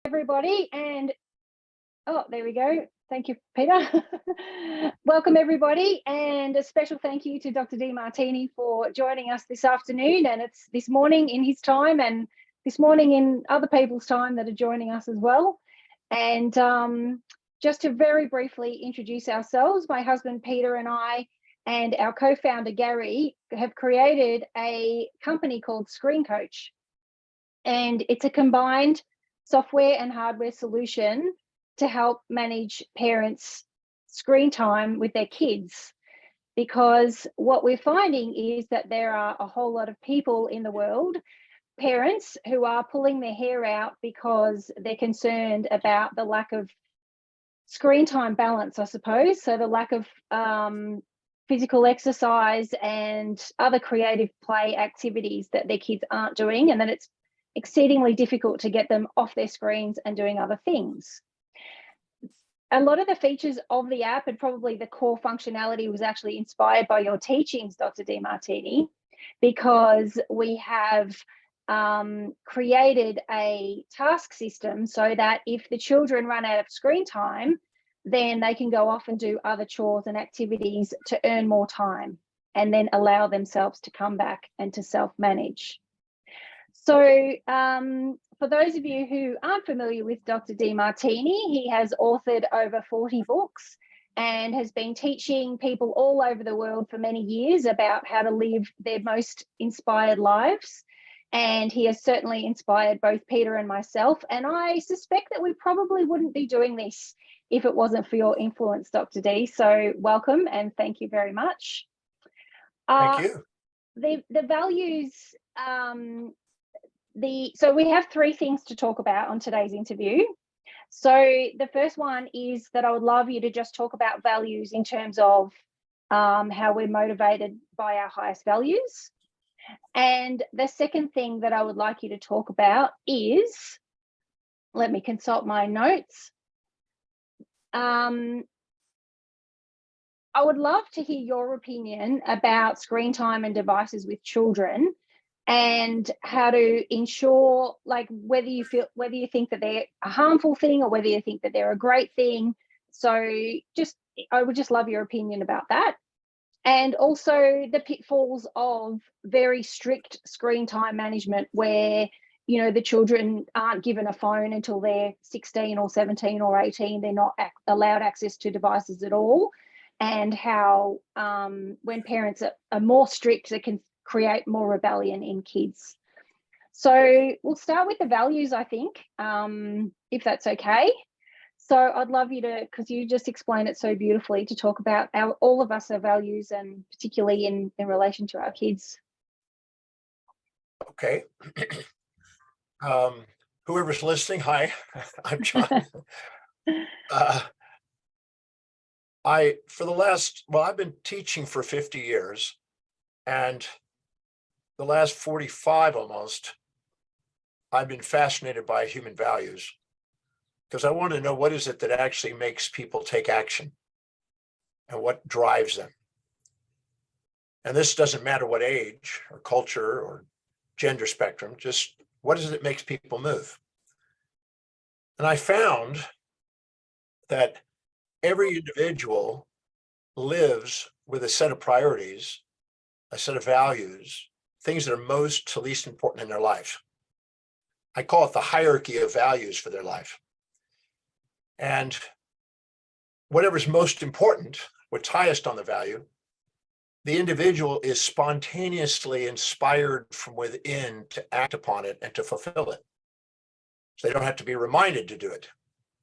Everybody, and there we go. Thank you, Peter. Welcome, everybody, and a special thank you to Dr. Demartini for joining us this afternoon. And it's this morning in his time, and this morning in other people's time that are joining us as well. And just to very briefly introduce ourselves, my husband Peter and I and our co-founder Gary have created a company called ScreenCoach, and it's a combined software and hardware solution to help manage parents' screen time with their kids. Because what we're finding is that there are a whole lot of people in the world, parents, who are pulling their hair out because they're concerned about the lack of screen time balance, I suppose. So the lack of physical exercise and other creative play activities that their kids aren't doing, and then it's exceedingly difficult to get them off their screens and doing other things. A lot of the features of the app and probably the core functionality was actually inspired by your teachings, Dr. Demartini, because we have created a task system so that if the children run out of screen time, then they can go off and do other chores and activities to earn more time and then allow themselves to come back and to self-manage. So for those of you who aren't familiar with Dr. Demartini, he has authored over 40 books and has been teaching people all over the world for many years about how to live their most inspired lives. And he has certainly inspired both Peter and myself. And I suspect that we probably wouldn't be doing this if it wasn't for your influence, Dr. D. So welcome and thank you very much. Thank you. The values, so we have three things to talk about on today's interview. So the first one is that I would love you to just talk about values in terms of how we're motivated by our highest values. And the second thing that I would like you to talk about is, let me consult my notes. I would love to hear your opinion about screen time and devices with children, and how to ensure, like, whether you think that they're a harmful thing or whether you think that they're a great thing. So I would just love your opinion about that. And also the pitfalls of very strict screen time management where, you know, the children aren't given a phone until they're 16 or 17 or 18. They're not allowed access to devices at all. And how when parents are more strict, it can create more rebellion in kids. So we'll start with the values, I think, if that's okay. So I'd love you to, because you just explained it so beautifully, to talk about all of us, our values, and particularly in relation to our kids. Okay. Whoever's listening, hi, I'm John. I've been teaching for 50 years, and the last 45 almost, I've been fascinated by human values, because I want to know what is it that actually makes people take action and what drives them. And this doesn't matter what age or culture or gender spectrum, just what is it that makes people move? And I found that every individual lives with a set of priorities, a set of values, things that are most to least important in their life. I call it the hierarchy of values for their life. And whatever's most important, what's highest on the value, the individual is spontaneously inspired from within to act upon it and to fulfill it. So they don't have to be reminded to do it.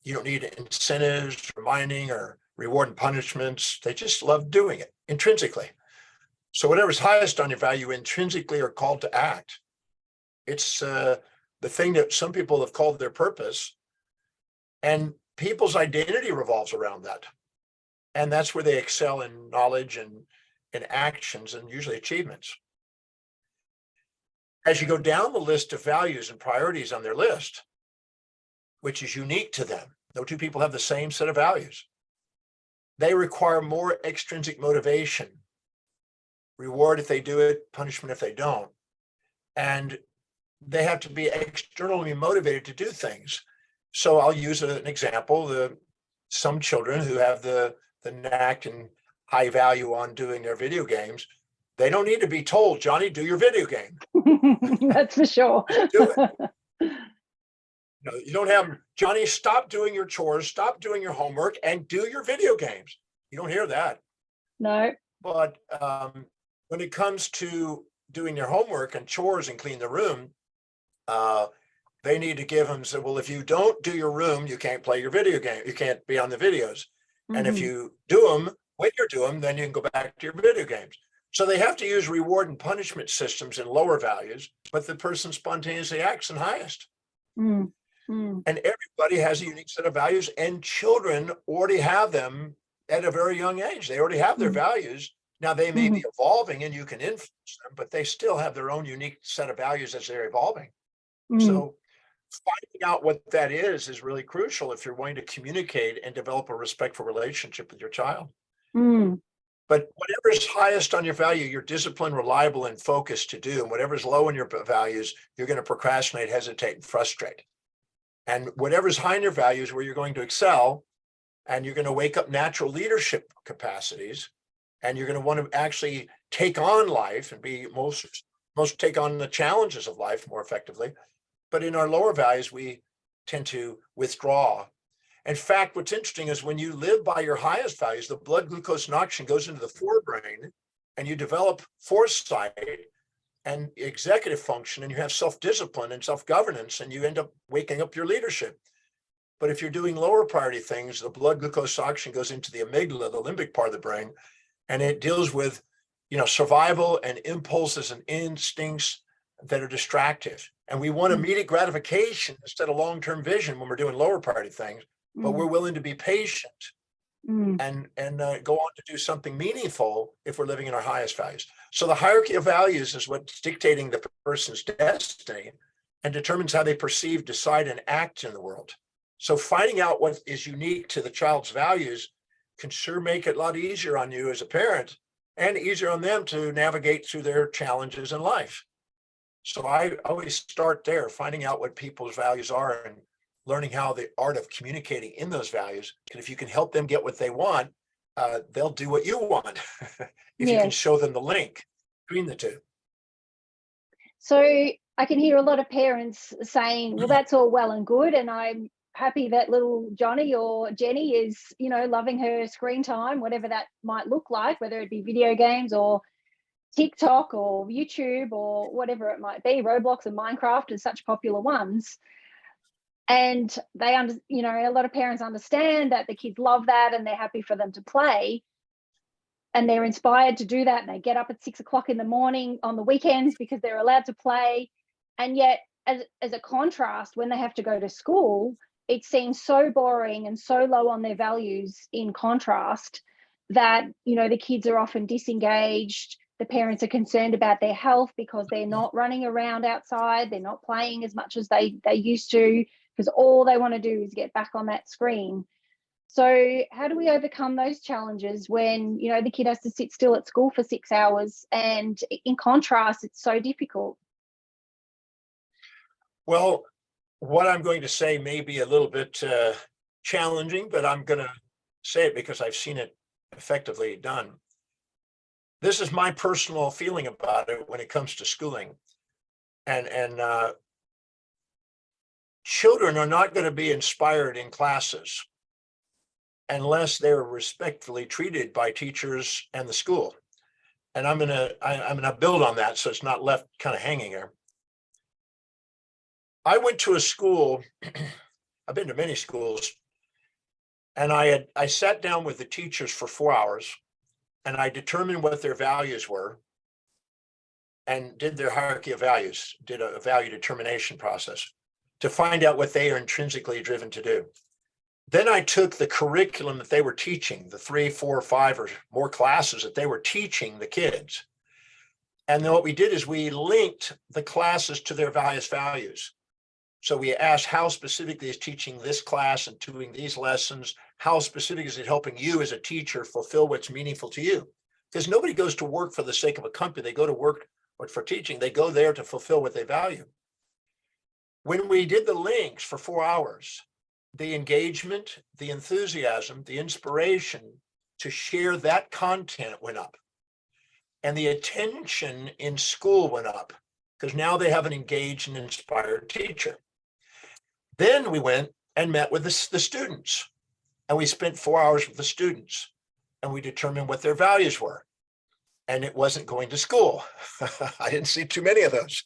You don't need incentives, reminding, or reward and punishments. They just love doing it intrinsically. So whatever's highest on your value intrinsically are called to act. It's the thing that some people have called their purpose. And people's identity revolves around that. And that's where they excel in knowledge and in actions and usually achievements. As you go down the list of values and priorities on their list, which is unique to them, no two people have the same set of values. They require more extrinsic motivation, reward if they do it, punishment if they don't. And they have to be externally motivated to do things. So I'll use an example. Some children who have the knack and high value on doing their video games, they don't need to be told, Johnny, do your video game. That's for sure. Do it. You don't have, Johnny, stop doing your chores, stop doing your homework, and do your video games. You don't hear that. No. But when it comes to doing their homework and chores and clean the room, they need to give them, so, well, if you don't do your room, you can't play your video game. You can't be on the videos. And if you do them, when you do them, then you can go back to your video games. So they have to use reward and punishment systems in lower values, but the person spontaneously acts in highest. And everybody has a unique set of values, and children already have them at a very young age. They already have their values. Now they may be evolving and you can influence them, but they still have their own unique set of values as they're evolving. So finding out what that is really crucial if you're wanting to communicate and develop a respectful relationship with your child. But whatever is highest on your value, you're disciplined, reliable, and focused to do. And whatever is low in your values, you're going to procrastinate, hesitate, and frustrate. And whatever is high in your values, where you're going to excel, and you're going to wake up natural leadership capacities, and you're going to want to actually take on life and be most take on the challenges of life more effectively. But in our lower values, we tend to withdraw. In fact, what's interesting is when you live by your highest values, the blood glucose and oxygen goes into the forebrain, and you develop foresight and executive function, and you have self-discipline and self-governance, and you end up waking up your leadership. But if you're doing lower priority things, the blood glucose oxygen goes into the amygdala, the limbic part of the brain, and it deals with, survival and impulses and instincts that are distractive. And we want immediate gratification instead of long-term vision when we're doing lower priority things, but we're willing to be patient and go on to do something meaningful if we're living in our highest values. So the hierarchy of values is what's dictating the person's destiny and determines how they perceive, decide, and act in the world. So finding out what is unique to the child's values can sure make it a lot easier on you as a parent and easier on them to navigate through their challenges in life. So I always start there, finding out what people's values are and learning how the art of communicating in those values. And if you can help them get what they want, they'll do what you want if you can show them the link between the two. So I can hear a lot of parents saying, well, that's all well and good, and I'm happy that little Johnny or Jenny is, loving her screen time, whatever that might look like, whether it be video games or TikTok or YouTube or whatever it might be. Roblox and Minecraft are such popular ones. And they, a lot of parents understand that the kids love that and they're happy for them to play. And they're inspired to do that. And they get up at 6 o'clock in the morning on the weekends because they're allowed to play. And yet, as a contrast, when they have to go to school, it seems so boring and so low on their values in contrast that, the kids are often disengaged. The parents are concerned about their health because they're not running around outside. They're not playing as much as they used to, because all they want to do is get back on that screen. So how do we overcome those challenges when, the kid has to sit still at school for 6 hours, and in contrast, it's so difficult? Well, what I'm going to say may be a little bit challenging, but I'm going to say it because I've seen it effectively done. This is my personal feeling about it when it comes to schooling. And children are not going to be inspired in classes unless they're respectfully treated by teachers and the school. And I'm going to build on that so it's not left kind of hanging there. I went to a school, I've been to many schools, and I sat down with the teachers for 4 hours, and I determined what their values were and did their hierarchy of values, did a value determination process to find out what they are intrinsically driven to do. Then I took the curriculum that they were teaching, the 3, 4, 5 or more classes that they were teaching the kids. And then what we did is we linked the classes to their various values. So we asked, how specifically is teaching this class and doing these lessons? How specific is it helping you as a teacher fulfill what's meaningful to you? Because nobody goes to work for the sake of a company. They go to work for teaching. They go there to fulfill what they value. When we did the links for 4 hours, the engagement, the enthusiasm, the inspiration to share that content went up. And the attention in school went up because now they have an engaged and inspired teacher. Then we went and met with the students, and we spent 4 hours with the students, and we determined what their values were. And it wasn't going to school. I didn't see too many of those.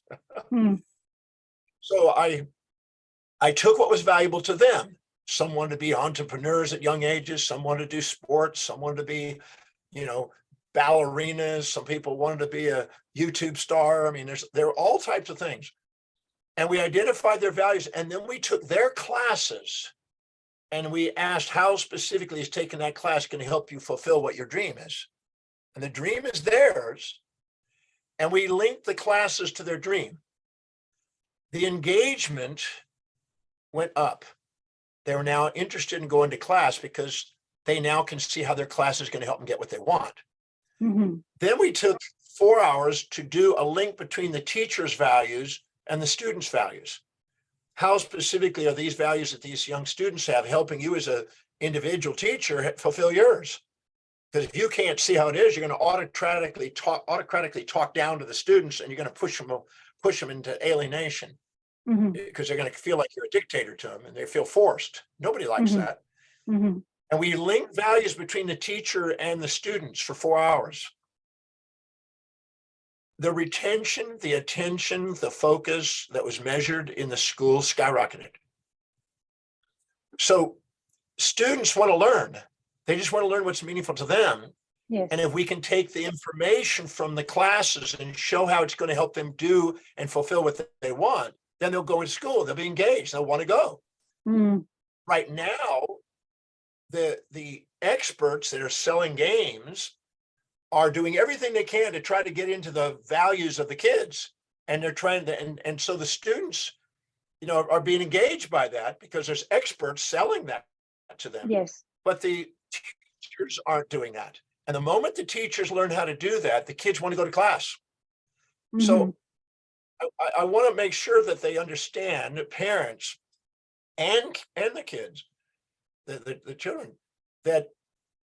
So I took what was valuable to them. Some wanted to be entrepreneurs at young ages. Some wanted to do sports. Some wanted to be, ballerinas. Some people wanted to be a YouTube star. I mean, there are all types of things. And we identified their values. And then we took their classes and we asked, how specifically is taking that class going to help you fulfill what your dream is? And the dream is theirs. And we linked the classes to their dream. The engagement went up. They were now interested in going to class because they now can see how their class is going to help them get what they want. Then we took 4 hours to do a link between the teacher's values and the students' values. How specifically are these values that these young students have helping you as an individual teacher fulfill yours? Because if you can't see how it is, you're going to autocratically talk down to the students, and you're going to push them into alienation. Because they're going to feel like you're a dictator to them and they feel forced. Nobody likes that. And we link values between the teacher and the students for 4 hours. The retention, the attention, the focus that was measured in the school skyrocketed. So students want to learn. They just want to learn what's meaningful to them. Yes. And if we can take the information from the classes and show how it's going to help them do and fulfill what they want, then they'll go to school. They'll be engaged. They'll want to go. Right now, the experts that are selling games are doing everything they can to try to get into the values of the kids. And they're trying to, and so the students, are being engaged by that because there's experts selling that to them. Yes. But the teachers aren't doing that. And the moment the teachers learn how to do that, the kids want to go to class. So I want to make sure that they understand, that parents and the kids, the children, that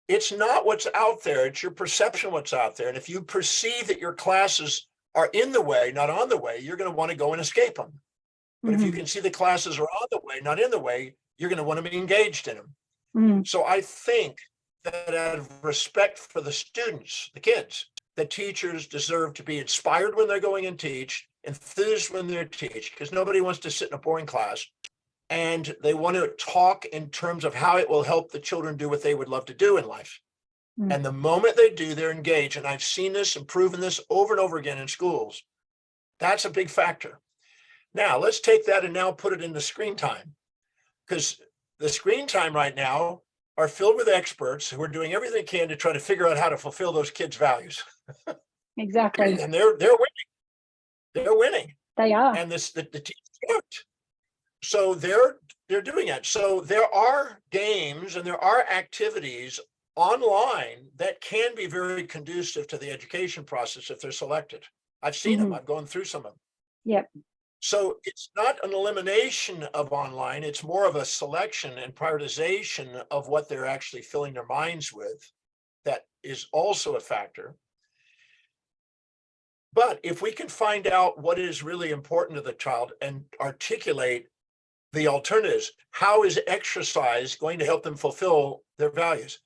it's not what's out there, it's your perception of what's out there. And if you perceive that your classes are in the way, not on the way, you're going to want to go and escape them. But if you can see the classes are on the way, not in the way, you're going to want to be engaged in them. So I think that out of respect for the students, the kids, the teachers deserve to be inspired when they're going and teach, enthused when they teach, because nobody wants to sit in a boring class, and they want to talk in terms of how it will help the children do what they would love to do in life. And the moment they do, they're engaged. And I've seen this and proven this over and over again in schools. That's a big factor. Now let's take that and now put it into screen time, because the screen time right now are filled with experts who are doing everything they can to try to figure out how to fulfill those kids' values. Exactly. And they're winning. They're winning. They are. And the teachers aren't. So they're doing it. So there are games and there are activities online that can be very conducive to the education process if they're selected. I've seen them. I've gone through some of them. Yep. So it's not an elimination of online. It's more of a selection and prioritization of what they're actually filling their minds with. That is also a factor. But if we can find out what is really important to the child and articulate the alternatives, how is exercise going to help them fulfill their values?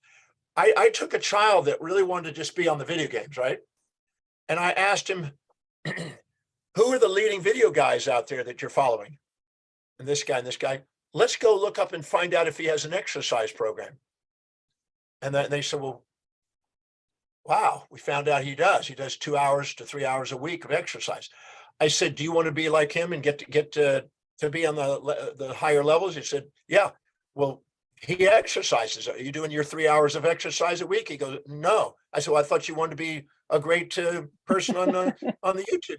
I took a child that really wanted to just be on the video games, right? And I asked him, who are the leading video guys out there that you're following? And this guy, let's go look up and find out if he has an exercise program. And then they said, well, wow, we found out he does. He does 2 hours to 3 hours a week of exercise. I said, do you want to be like him and get to be on the higher levels? He said, yeah. Well, he exercises. Are you doing your 3 hours of exercise a week? He goes, no. I said, well, I thought you wanted to be a great person on the YouTube.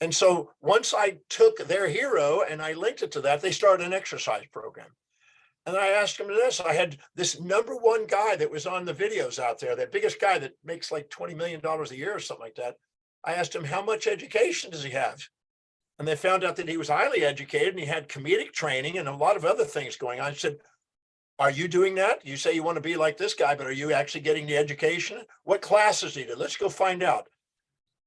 And so once I took their hero and I linked it to that, they started an exercise program. And I asked him this. I had this #1 guy that was on the videos out there, that biggest guy that makes like $20 million a year or something like that. I asked him, how much education does he have? And they found out that he was highly educated and he had comedic training and a lot of other things going on. I said, are you doing that? You say you want to be like this guy, but are you actually getting the education? What classes he did? Let's go find out.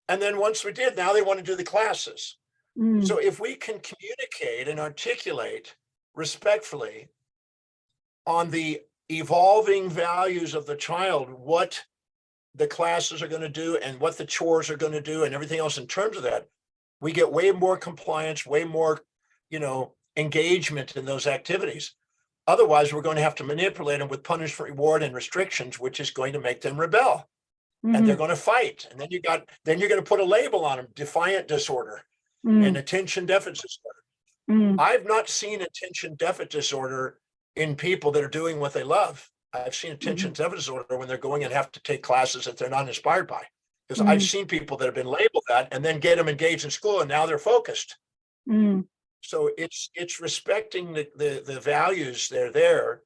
And then once we did, now they want to do the classes. So if we can communicate and articulate respectfully on the evolving values of the child, what the classes are going to do and what the chores are going to do and everything else in terms of that, we get way more compliance, way more, engagement in those activities. Otherwise, we're going to have to manipulate them with punishment, reward, and restrictions, which is going to make them rebel. And they're going to fight. And then you're going to put a label on them, defiant disorder and attention deficit disorder. I've not seen attention deficit disorder in people that are doing what they love. I've seen attention deficit disorder when they're going and have to take classes that they're not inspired by. Because I've seen people that have been labeled that and then get them engaged in school and now they're focused. So it's respecting the values that are there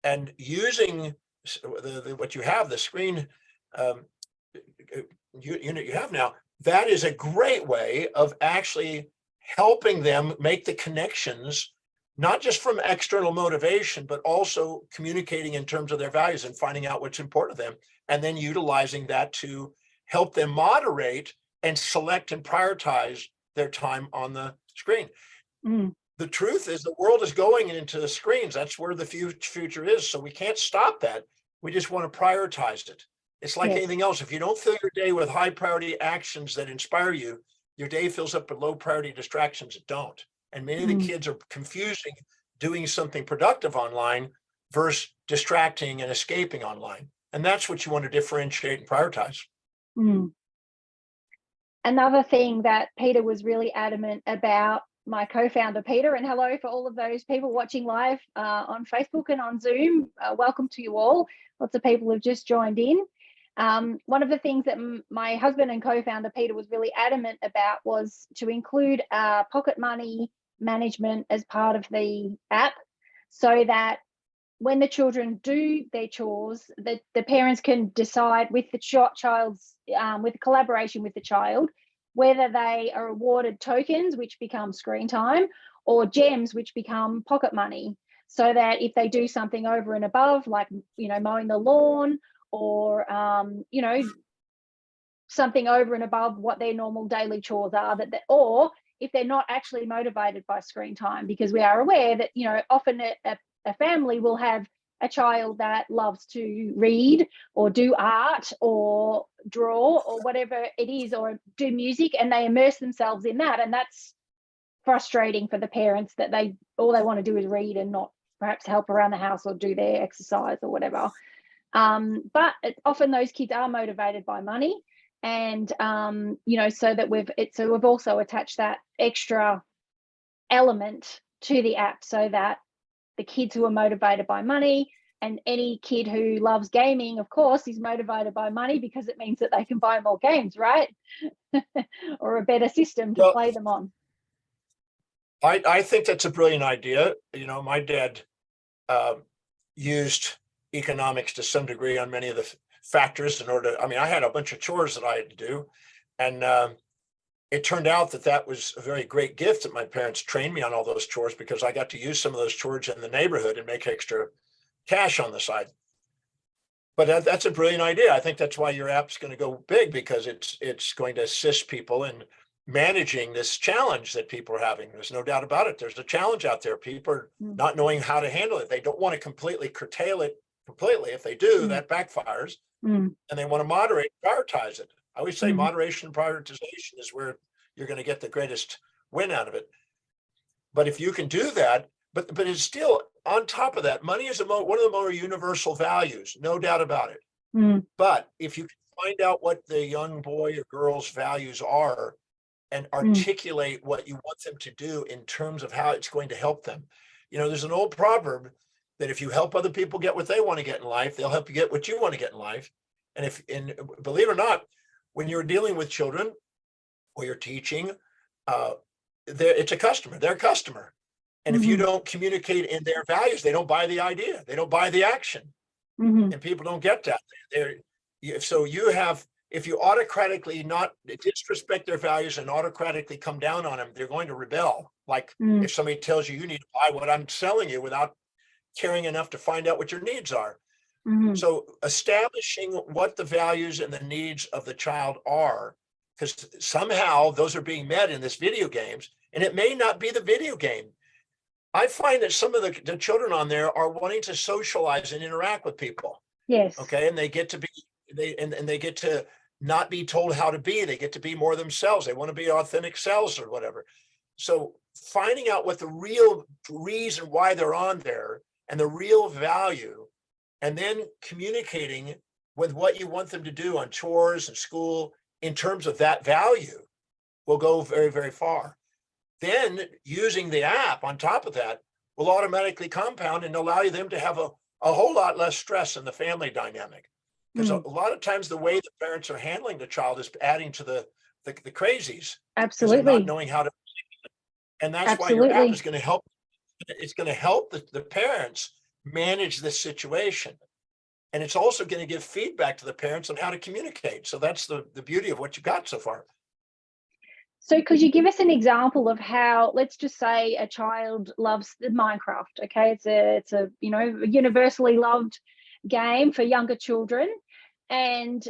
and using what you have, the screen unit you have now. That is a great way of actually helping them make the connections, not just from external motivation, but also communicating in terms of their values and finding out what's important to them, and then utilizing that to help them moderate and select and prioritize their time on the screen. The truth is the world is going into the screens. That's where the future is. So we can't stop that. We just want to prioritize it. It's like anything else. If you don't fill your day with high priority actions that inspire you, your day fills up with low priority distractions that don't. And many of the kids are confusing doing something productive online versus distracting and escaping online. And that's what you want to differentiate and prioritize. Another thing that Peter was really adamant about, my co-founder Peter, and hello for all of those people watching live on Facebook and on Zoom. Welcome to you all. Lots of people have just joined in. One of the things that my husband and co-founder Peter was really adamant about was to include pocket money management as part of the app, so that when the children do their chores, that the parents can decide with the child's with collaboration with the child, whether they are awarded tokens, which become screen time, or gems, which become pocket money, so that if they do something over and above, like mowing the lawn, or something over and above what their normal daily chores are, or if they're not actually motivated by screen time, because we are aware that often a family will have a child that loves to read or do art or draw or whatever it is, or do music, and they immerse themselves in that, and that's frustrating for the parents, that all they want to do is read and not perhaps help around the house or do their exercise or whatever. But often those kids are motivated by money, and so that we've also attached that extra element to the app, so that the kids who are motivated by money, and any kid who loves gaming, of course, is motivated by money, because it means that they can buy more games, right? Or a better system to play them on. I think that's a brilliant idea. My dad used economics to some degree on many of the factors in order I had a bunch of chores that I had to do, and it turned out that was a very great gift that my parents trained me on all those chores, because I got to use some of those chores in the neighborhood and make extra cash on the side. But that's a brilliant idea. I think that's why your app's going to go big, because it's going to assist people in managing this challenge that people are having. There's no doubt about it. There's a challenge out there. People are not knowing how to handle it. They don't want to completely curtail it completely. If they do, that backfires. And they want to moderate, prioritize it. I always say moderation and prioritization is where you're going to get the greatest win out of it. But if you can do that, but it's still on top of that, money is one of the more universal values, no doubt about it. But if you can find out what the young boy or girl's values are and articulate what you want them to do in terms of how it's going to help them. There's an old proverb that if you help other people get what they want to get in life, they'll help you get what you want to get in life. And believe it or not, when you're dealing with children or you're teaching, it's a customer, they're a customer. And if you don't communicate in their values, they don't buy the idea, they don't buy the action. And people don't get that. So you have if you autocratically not disrespect their values and autocratically come down on them, they're going to rebel. Like if somebody tells you you need to buy what I'm selling you without caring enough to find out what your needs are. So establishing what the values and the needs of the child are, because somehow those are being met in this video games, and it may not be the video game. I find that some of the children on there are wanting to socialize and interact with people. Yes. Okay. And they get to be, they get to not be told how to be. They get to be more themselves. They want to be authentic selves or whatever. So finding out what the real reason why they're on there and the real value, and then communicating with what you want them to do on chores and school in terms of that value will go very, very far. Then using the app on top of that will automatically compound and allow them to have a whole lot less stress in the family dynamic. Because a lot of times the way the parents are handling the child is adding to the crazies. Absolutely. They're not knowing how to, and that's why your app is going to help. It's going to help the parents manage this situation. And it's also going to give feedback to the parents on how to communicate. So that's the beauty of what you got so far. So could you give us an example of how, let's just say a child loves the Minecraft, okay? It's a universally loved game for younger children. And,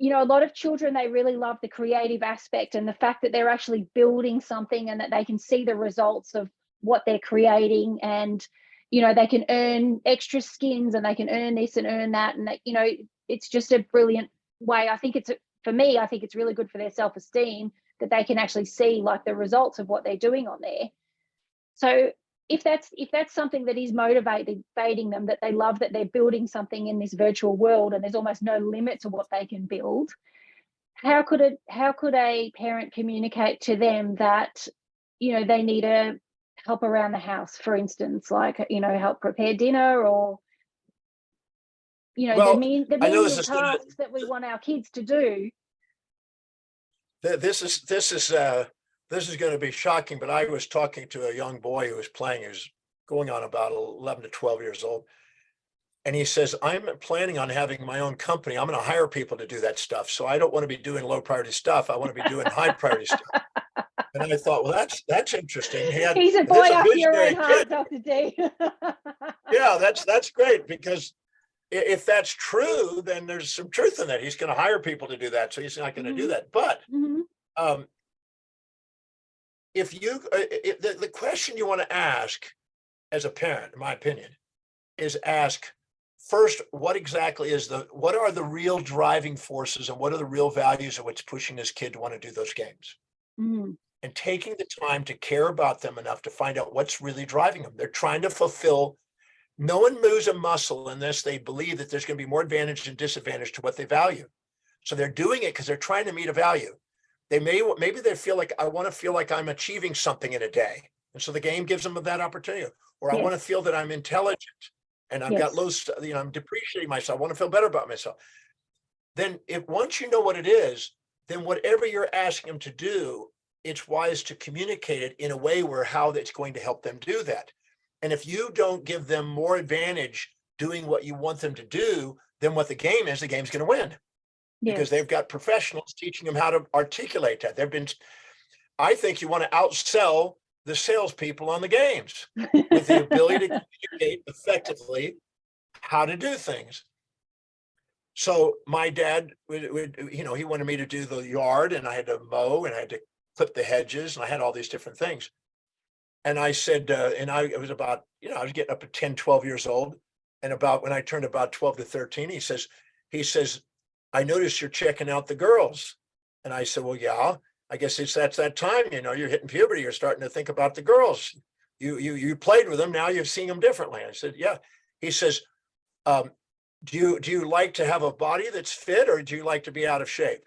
a lot of children, they really love the creative aspect and the fact that they're actually building something and that they can see the results of what they're creating, and, they can earn extra skins and they can earn this and earn that. And, it's just a brilliant way. I think it's really good for their self-esteem that they can actually see like the results of what they're doing on there. So if that's something that is motivating them, that they love that they're building something in this virtual world and there's almost no limit to what they can build, how could a parent communicate to them that they need a help around the house, for instance, like help prepare dinner, or the menial tasks that we want our kids to do? This is going to be shocking, but I was talking to a young boy who was playing, who's going on about 11 to 12 years old. And he says, I'm planning on having my own company. I'm going to hire people to do that stuff. So I don't want to be doing low priority stuff. I want to be doing high priority stuff. And I thought, well, that's interesting. He's a boy after your own heart, Dr. D. Yeah, that's great, because if that's true, then there's some truth in that. He's going to hire people to do that. So he's not going to do that. But the question you want to ask as a parent, in my opinion, is ask first, what are the real driving forces and what are the real values of what's pushing this kid to want to do those games? And taking the time to care about them enough to find out what's really driving them. They're trying to fulfill. No one moves a muscle unless they believe that there's going to be more advantage and disadvantage to what they value. So they're doing it because they're trying to meet a value. Maybe they feel like, I want to feel like I'm achieving something in a day. And so the game gives them that opportunity. Or I want to feel that I'm intelligent and I've got low, I'm depreciating myself. I want to feel better about myself. Then once you know what it is, then whatever you're asking them to do, it's wise to communicate it in a way where how that's going to help them do that. And if you don't give them more advantage doing what you want them to do than what the game's going to win. Because they've got professionals teaching them how to articulate that. I think you want to outsell the salespeople on the games with the ability to communicate effectively how to do things. So my dad he wanted me to do the yard, and I had to mow and I had to clip the hedges and I had all these different things. And I said, it was about, I was getting up at 10, 12 years old. And about when I turned about 12 to 13, he says, I noticed you're checking out the girls. And I said, well, yeah, I guess that's that time, you're hitting puberty. You're starting to think about the girls. You played with them. Now you're seeing them differently. I said, yeah. He says, do you like to have a body that's fit, or do you like to be out of shape?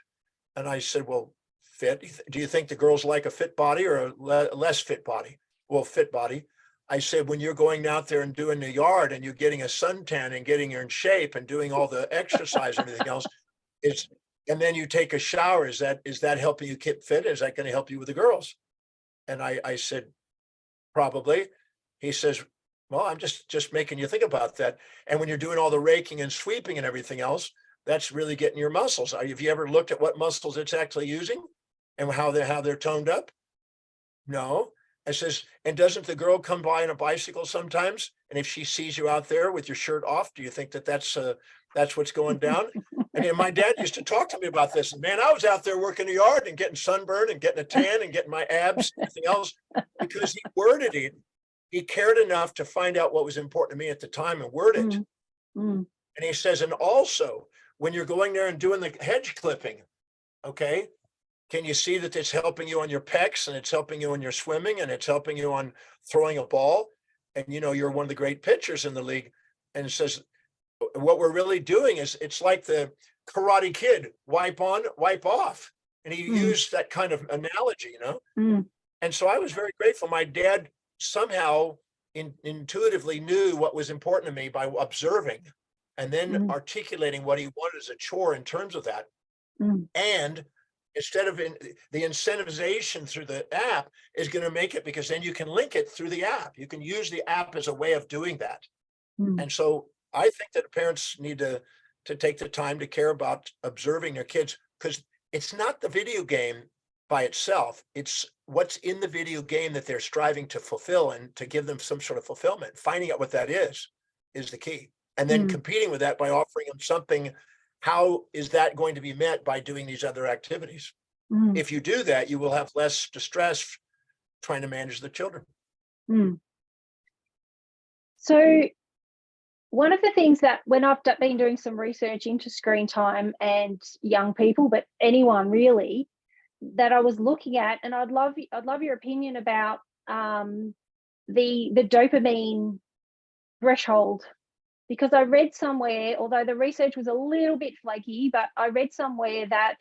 And I said, well, fit. Do you think the girls like a fit body or a less fit body? Well, fit body. I said, when you're going out there and doing the yard and you're getting a suntan and getting in shape and doing all the exercise and everything else, and then you take a shower, is that helping you keep fit? Is that going to help you with the girls? And I said, probably. He says, well, I'm just making you think about that. And when you're doing all the raking and sweeping and everything else, that's really getting your muscles. Have you ever looked at what muscles it's actually using and how they're toned up? No. I says, and doesn't the girl come by on a bicycle sometimes? And if she sees you out there with your shirt off, do you think that that's what's going down? And then my dad used to talk to me about this. And man, I was out there working the yard and getting sunburned and getting a tan and getting my abs and everything else because he worded it. He cared enough to find out what was important to me at the time and word it. Mm. And he says, and also when you're going there and doing the hedge clipping, okay, can you see that it's helping you on your pecs and it's helping you on your swimming and it's helping you on throwing a ball? And, you know, you're one of the great pitchers in the league. And it says, what we're really doing is it's like the Karate Kid, wipe on, wipe off. And he used that kind of analogy, you know? And so I was very grateful. My dad somehow intuitively knew what was important to me by observing and then articulating what he wanted as a chore in terms of that. And instead of the incentivization through the app is going to make it, because then you can link it through the app. You can use the app as a way of doing that. And so I think that parents need to take the time to care about observing their kids, because it's not the video game by itself. It's what's in the video game that they're striving to fulfill and to give them some sort of fulfillment. Finding out what that is the key. And then competing with that by offering them something. How is that going to be met by doing these other activities? If you do that, you will have less distress trying to manage the children. So one of the things that when I've been doing some research into screen time and young people, but anyone really, that I was looking at, and I'd love your opinion about the dopamine threshold. Because I read somewhere, although the research was a little bit flaky, but I read somewhere that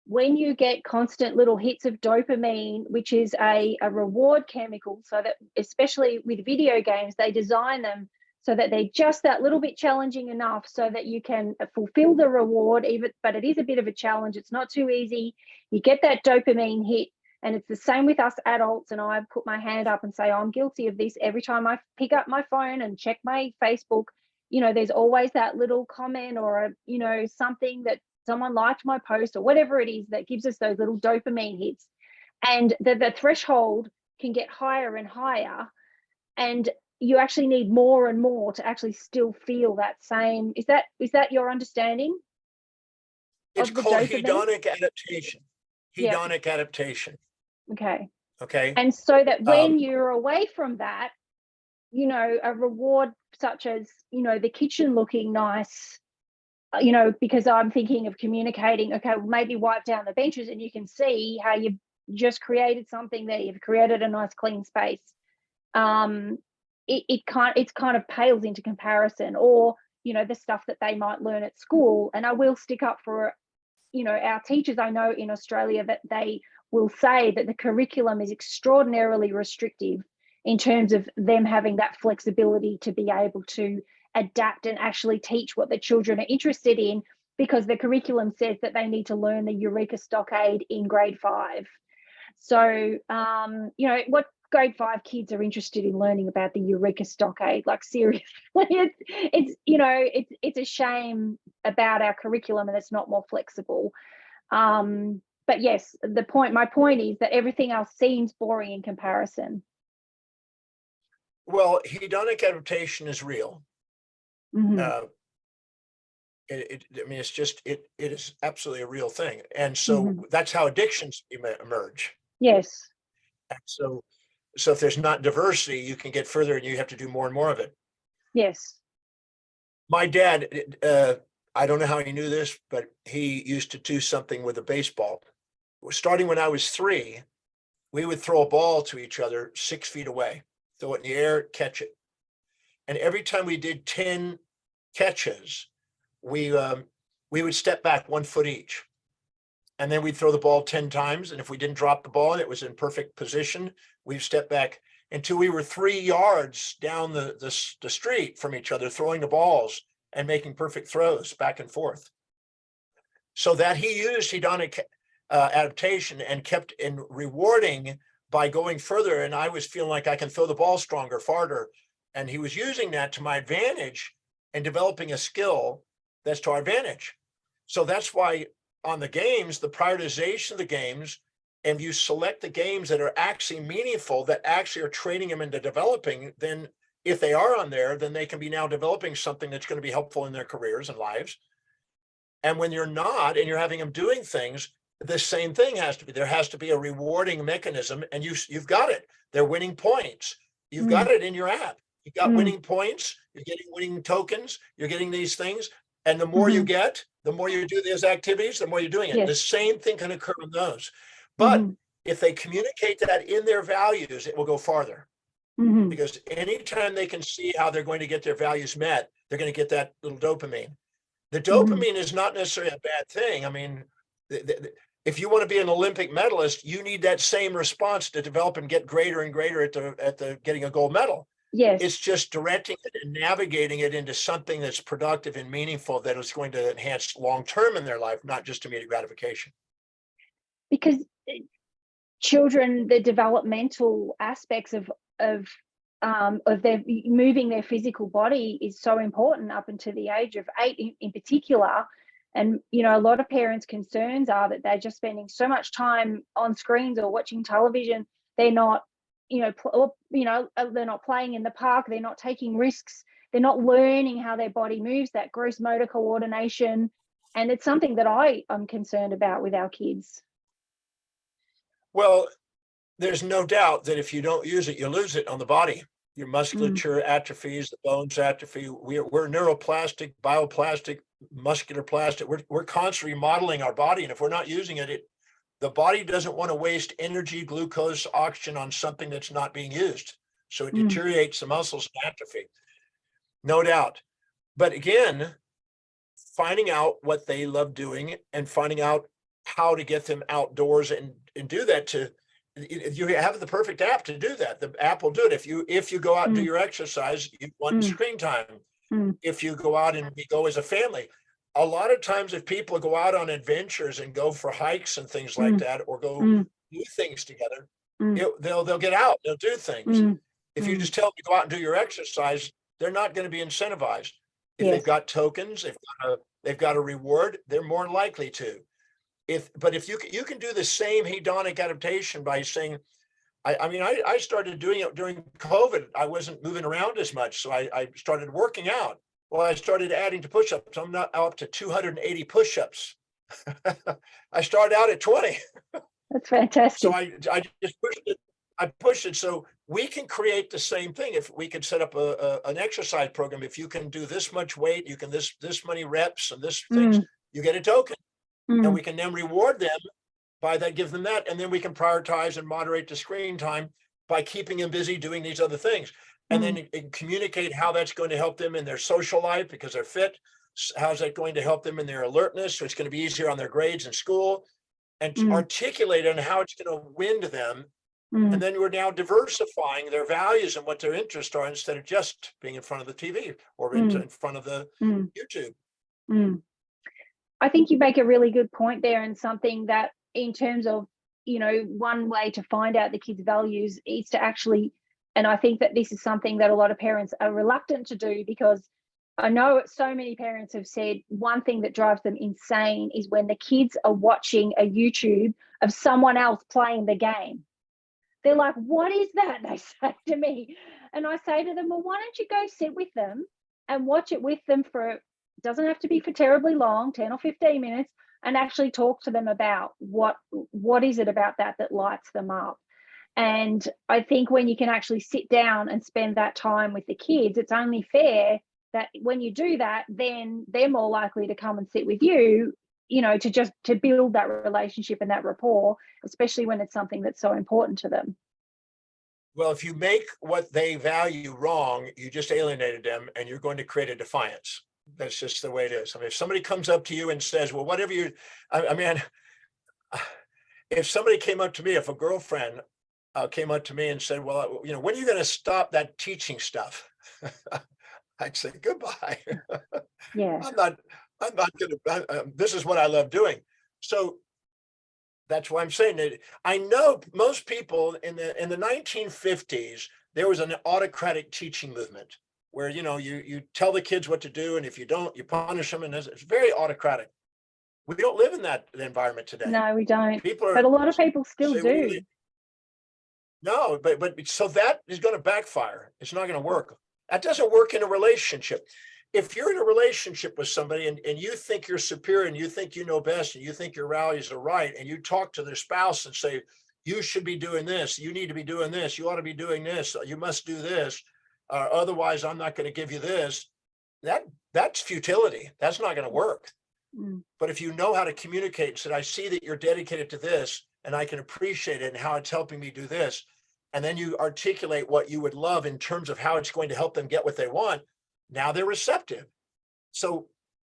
when you get constant little hits of dopamine, which is a reward chemical, so that especially with video games, they design them so that they're just that little bit challenging enough so that you can fulfill the reward, but it is a bit of a challenge. It's not too easy. You get that dopamine hit. And it's the same with us adults. And I put my hand up and say, I'm guilty of this. Every time I pick up my phone and check my Facebook, you know, there's always that little comment or, you know, something that someone liked my post or whatever it is that gives us those little dopamine hits. And the threshold can get higher and higher. And you actually need more and more to actually still feel that same. Is that your understanding? It's called hedonic adaptation. Hedonic adaptation. Okay. And so that when you're away from that, you know, a reward such as, you know, the kitchen looking nice, you know, because I'm thinking of communicating, okay, well, maybe wipe down the benches and you can see how you've just created something there. You've created a nice clean space. It's kind of pales into comparison, or, you know, the stuff that they might learn at school. And I will stick up for, you know, our teachers. I know in Australia that they will say that the curriculum is extraordinarily restrictive in terms of them having that flexibility to be able to adapt and actually teach what the children are interested in, because the curriculum says that they need to learn the Eureka Stockade in grade 5. So, you know, what grade 5 kids are interested in learning about the Eureka Stockade? Like, seriously, it's you know, it's a shame about our curriculum and it's not more flexible. But yes, my point is that everything else seems boring in comparison. Well, hedonic adaptation is real. I mean, it's just, it is absolutely a real thing. And so that's how addictions emerge. Yes. And so if there's not diversity, you can get further and you have to do more and more of it. Yes. My dad, I don't know how he knew this, but he used to do something with a baseball. Starting when I was 3, we would throw a ball to each other 6 feet away, throw it in the air, catch it. And every time we did 10 catches, we would step back 1 foot each. And then we'd throw the ball 10 times. And if we didn't drop the ball and it was in perfect position, we'd step back until we were 3 yards down the street from each other, throwing the balls and making perfect throws back and forth. So that he used hedonic adaptation and kept in rewarding by going further. And I was feeling like I can throw the ball stronger, farther. And he was using that to my advantage and developing a skill that's to our advantage. So that's why on the games, the prioritization of the games, and you select the games that are actually meaningful, that actually are training them into developing, then if they are on there, then they can be now developing something that's going to be helpful in their careers and lives. And when you're not, and you're having them doing things, the same thing has to be, there has to be a rewarding mechanism, and you've got it. They're winning points. You've got it in your app. You've got winning points. You're getting winning tokens. You're getting these things. And the more you get, the more you do these activities, the more you're doing it. Yes. The same thing can occur in those. But if they communicate that in their values, it will go farther. Because anytime they can see how they're going to get their values met, they're going to get that little dopamine. The dopamine is not necessarily a bad thing. I mean, if you want to be an Olympic medalist, you need that same response to develop and get greater and greater at the getting a gold medal. Yes. It's just directing it and navigating it into something that's productive and meaningful, that is going to enhance long-term in their life, not just immediate gratification. Because children, the developmental aspects of their moving their physical body is so important up until the age of 8 in particular. And, you know, a lot of parents' concerns are that they're just spending so much time on screens or watching television. They're not, they're not playing in the park. They're not taking risks. They're not learning how their body moves, that gross motor coordination. And it's something that I am concerned about with our kids. Well, there's no doubt that if you don't use it, you lose it on the body. Your musculature atrophies, the bones atrophy. We're neuroplastic, bioplastic, muscular plastic. We're constantly modeling our body. And if we're not using it, the body doesn't want to waste energy, glucose, oxygen on something that's not being used. So it deteriorates the muscles and atrophy. No doubt. But again, finding out what they love doing and finding out how to get them outdoors and do that. You have the perfect app to do that. The app will do it. If you go out and do your exercise, you want screen time. If you go out and we go as a family, a lot of times if people go out on adventures and go for hikes and things like that, or go do things together, they'll get out, they'll do things. If you just tell them to go out and do your exercise, they're not going to be incentivized. If they've got tokens, they've got a reward, they're more likely to. But if you can do the same hedonic adaptation by saying, I started doing it during COVID. I wasn't moving around as much, so I started working out. Well, I started adding to push-ups. I'm now up to 280 push-ups. I started out at 20. That's fantastic. So I just pushed it. I pushed it. So we can create the same thing. If we could set up an exercise program, if you can do this much weight, you can this many reps and this things, you get a token. And we can then reward them by that, give them that. And then we can prioritize and moderate the screen time by keeping them busy doing these other things. And then communicate how that's going to help them in their social life because they're fit. How's that going to help them in their alertness? So it's going to be easier on their grades in school, and articulate on how it's going to win to them. And then we're now diversifying their values and what their interests are instead of just being in front of the TV or in front of the YouTube. I think you make a really good point there, and something that in terms of, one way to find out the kids' values is to actually, and I think that this is something that a lot of parents are reluctant to do, because I know so many parents have said one thing that drives them insane is when the kids are watching a YouTube of someone else playing the game. They're like, what is that? They say to me. And I say to them, well, why don't you go sit with them and watch it with them for, doesn't have to be for terribly long, 10 or 15 minutes, and actually talk to them about what is it about that lights them up. And I think when you can actually sit down and spend that time with the kids, it's only fair that when you do that, then they're more likely to come and sit with you, to build that relationship and that rapport, especially when it's something that's so important to them. Well, if you make what they value wrong, you just alienated them and you're going to create a defiance. That's just the way it is. I mean, if somebody comes up to you and says, well, whatever if somebody came up to me, if a girlfriend came up to me and said, well, when are you going to stop that teaching stuff? I'd say, goodbye. Yeah. I'm not going to, this is what I love doing. So that's why I'm saying that. I know most people in the 1950s, there was an autocratic teaching movement where, you tell the kids what to do. And if you don't, you punish them. And it's very autocratic. We don't live in that environment today. No, we don't. People are But a lot of people still say, what do you do. think? No, but so that is going to backfire. It's not going to work. That doesn't work in a relationship. If you're in a relationship with somebody and you think you're superior and you think you know best and you think your values are right, and you talk to their spouse and say, you should be doing this, you need to be doing this, you ought to be doing this, you must do this, otherwise I'm not going to give you this, that's futility. That's not going to work. Mm. But if you know how to communicate and say, I see that you're dedicated to this and I can appreciate it and how it's helping me do this, and then you articulate what you would love in terms of how it's going to help them get what they want, now they're receptive. So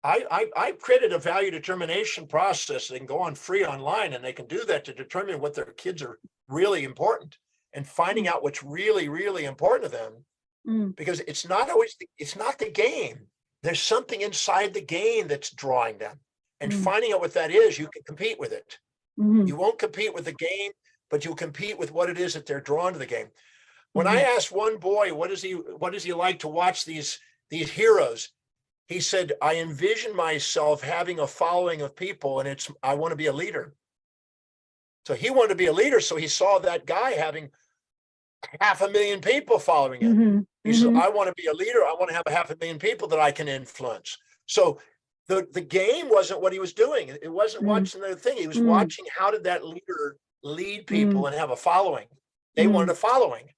I've created a value determination process. They can go on free online and they can do that to determine what their kids are really important and finding out what's really, really important to them, because it's not always, it's not the game. There's something inside the game that's drawing them, and finding out what that is, you can compete with it. You won't compete with the game, but you'll compete with what it is that they're drawn to the game. When I asked one boy, what does he like to watch these heroes? He said, I envision myself having a following of people, and I want to be a leader. So he wanted to be a leader. So he saw that guy having 500,000 people following him. He said, I want to be a leader. I want to have 500,000 people that I can influence. So the game wasn't what he was doing. It wasn't watching the thing. He was watching, how did that leader lead people and have a following? They wanted a following.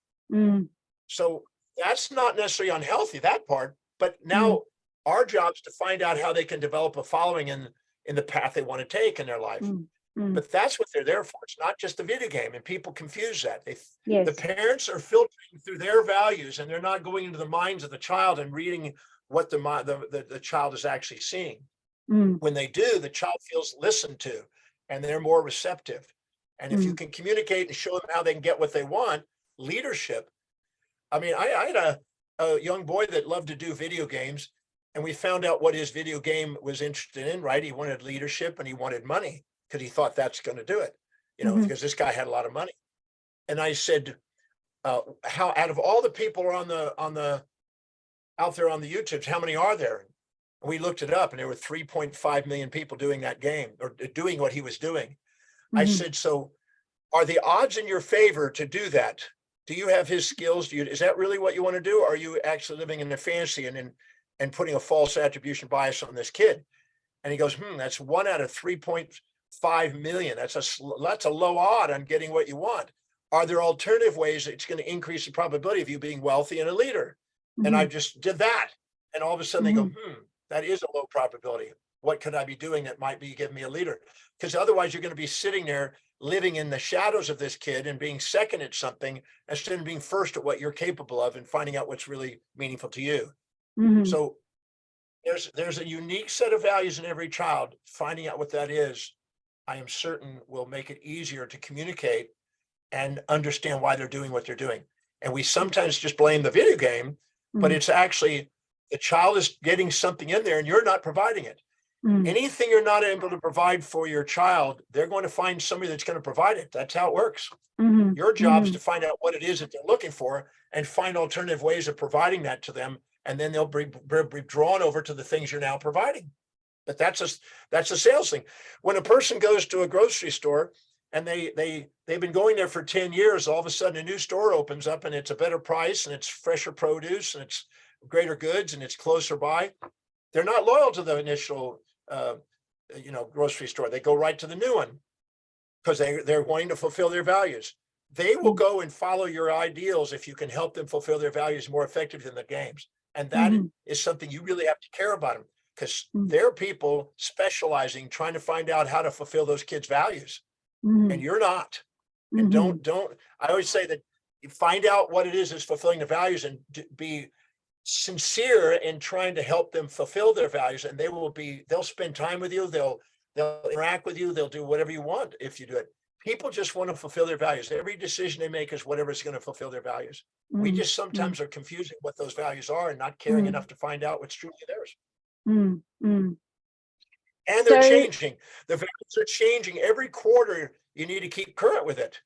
So that's not necessarily unhealthy, that part, but now our job is to find out how they can develop a following in the path they want to take in their life. But that's what they're there for. It's not just the video game, and people confuse that. The parents are filtering through their values, and they're not going into the minds of the child and reading what the child is actually seeing. When they do, the child feels listened to, and they're more receptive. And if you can communicate and show them how they can get what they want, leadership. I mean, I had a young boy that loved to do video games, and we found out what his video game was interested in, right? He wanted leadership and he wanted money, because he thought that's going to do it, because this guy had a lot of money. And I said, how, out of all the people are out there on the YouTubes, how many are there? And we looked it up, and there were 3.5 million people doing that game, or doing what he was doing. I said, so are the odds in your favor to do that? Do you have his skills? Is that really what you want to do? Or are you actually living in a fantasy and putting a false attribution bias on this kid? And he goes, that's 1 out of 3.5 million. That's a low odd on getting what you want. Are there alternative ways it's going to increase the probability of you being wealthy and a leader? And I just did that. And all of a sudden they go, that is a low probability. What could I be doing that might be giving me a leader? Because otherwise you're going to be sitting there living in the shadows of this kid and being second at something instead of being first at what you're capable of and finding out what's really meaningful to you. So there's a unique set of values in every child. Finding out what that is, I am certain, will make it easier to communicate and understand why they're doing what they're doing. And we sometimes just blame the video game, but it's actually the child is getting something in there and you're not providing it. Anything you're not able to provide for your child, they're going to find somebody that's going to provide it. That's how it works. Your job is to find out what it is that they're looking for and find alternative ways of providing that to them. And then they'll be drawn over to the things you're now providing. But that's a sales thing. When a person goes to a grocery store and they've been going there for 10 years, all of a sudden a new store opens up and it's a better price and it's fresher produce and it's greater goods and it's closer by. They're not loyal to the initial grocery store. They go right to the new one because they're wanting to fulfill their values. They will go and follow your ideals if you can help them fulfill their values more effectively than the games. And that is something you really have to care about them, because they're people specializing, trying to find out how to fulfill those kids' values. And you're not. And don't, I always say that you find out what it is that's fulfilling the values and be sincere in trying to help them fulfill their values, and they'll spend time with you, they'll interact with you, they'll do whatever you want if you do it. People just want to fulfill their values. Every decision they make is whatever is going to fulfill their values. We just sometimes are confusing what those values are and not caring enough to find out what's truly theirs. And they're changing. The values are changing every quarter. You need to keep current with it.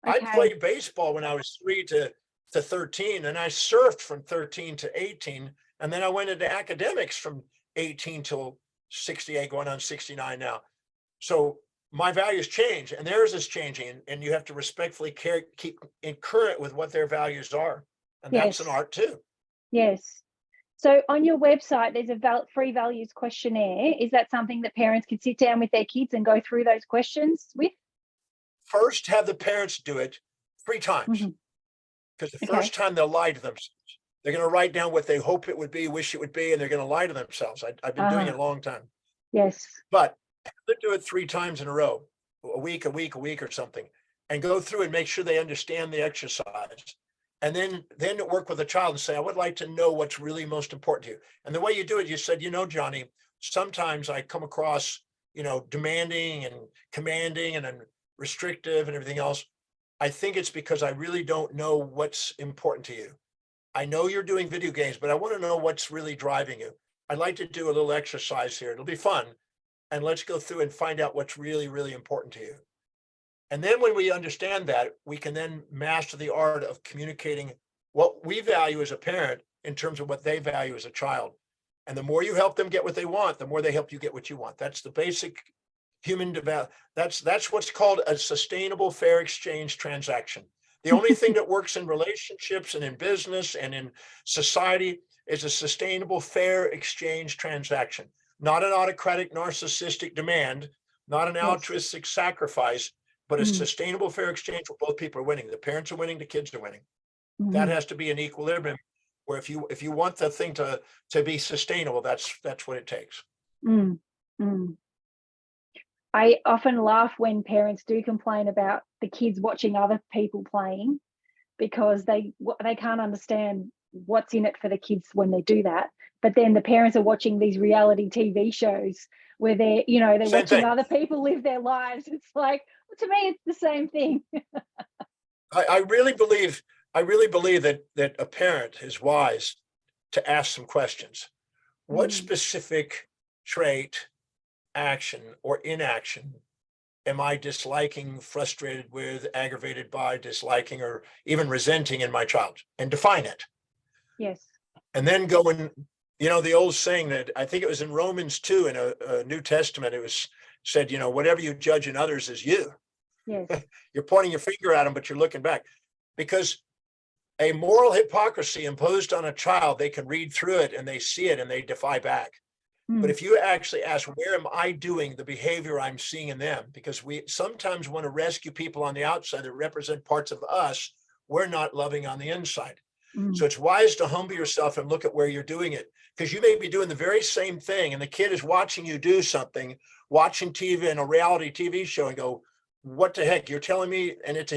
I played baseball when I was 3 to 13, and I surfed from 13 to 18, and then I went into academics from 18 till 68, going on 69 now. So my values change and theirs is changing, and you have to respectfully keep in current with what their values are. And that's an Yes. art too. Yes. So on your website, there's a free values questionnaire. Is that something that parents can sit down with their kids and go through those questions with? First, have the parents do it 3 times. Mm-hmm. Because the Okay. first time they'll lie to themselves. They're going to write down what they hope it would be, wish it would be, and they're going to lie to themselves. I've been doing it a long time. Yes. But they do it 3 times in a row, a week or something, and go through and make sure they understand the exercise. And then work with a child and say, I would like to know what's really most important to you. And the way you do it, you said, Johnny, sometimes I come across, demanding and commanding and restrictive and everything else. I think it's because I really don't know what's important to you. I know you're doing video games, but I want to know what's really driving you. I'd like to do a little exercise here. It'll be fun. And let's go through and find out what's really, really important to you. And then when we understand that, we can then master the art of communicating what we value as a parent in terms of what they value as a child. And the more you help them get what they want, the more they help you get what you want. That's the basic human development. That's what's called a sustainable fair exchange transaction. The only thing that works in relationships and in business and in society is a sustainable fair exchange transaction, not an autocratic narcissistic demand, not an altruistic sacrifice, but a sustainable fair exchange where both people are winning. The parents are winning, the kids are winning. That has to be an equilibrium where if you want the thing to be sustainable, that's what it takes. I often laugh when parents do complain about the kids watching other people playing, because they can't understand what's in it for the kids when they do that. But then the parents are watching these reality TV shows where they're watching other people live their lives. It's like, to me, it's the same thing. I really believe that a parent is wise to ask some questions. What specific trait, action, or inaction am I disliking, frustrated with, aggravated by, disliking, or even resenting in my child? And define it. Yes. And then go and, the old saying that I think it was in Romans 2 in a New Testament, it was said, whatever you judge in others is you. Yes. You're pointing your finger at them, but you're looking back. Because a moral hypocrisy imposed on a child, they can read through it and they see it and they defy back. But if you actually ask, where am I doing the behavior I'm seeing in them? Because we sometimes want to rescue people on the outside that represent parts of us we're not loving on the inside. So it's wise to humble yourself and look at where you're doing it, because you may be doing the very same thing and the kid is watching you do something, watching TV and a reality TV show, and go, what the heck, you're telling me? And it's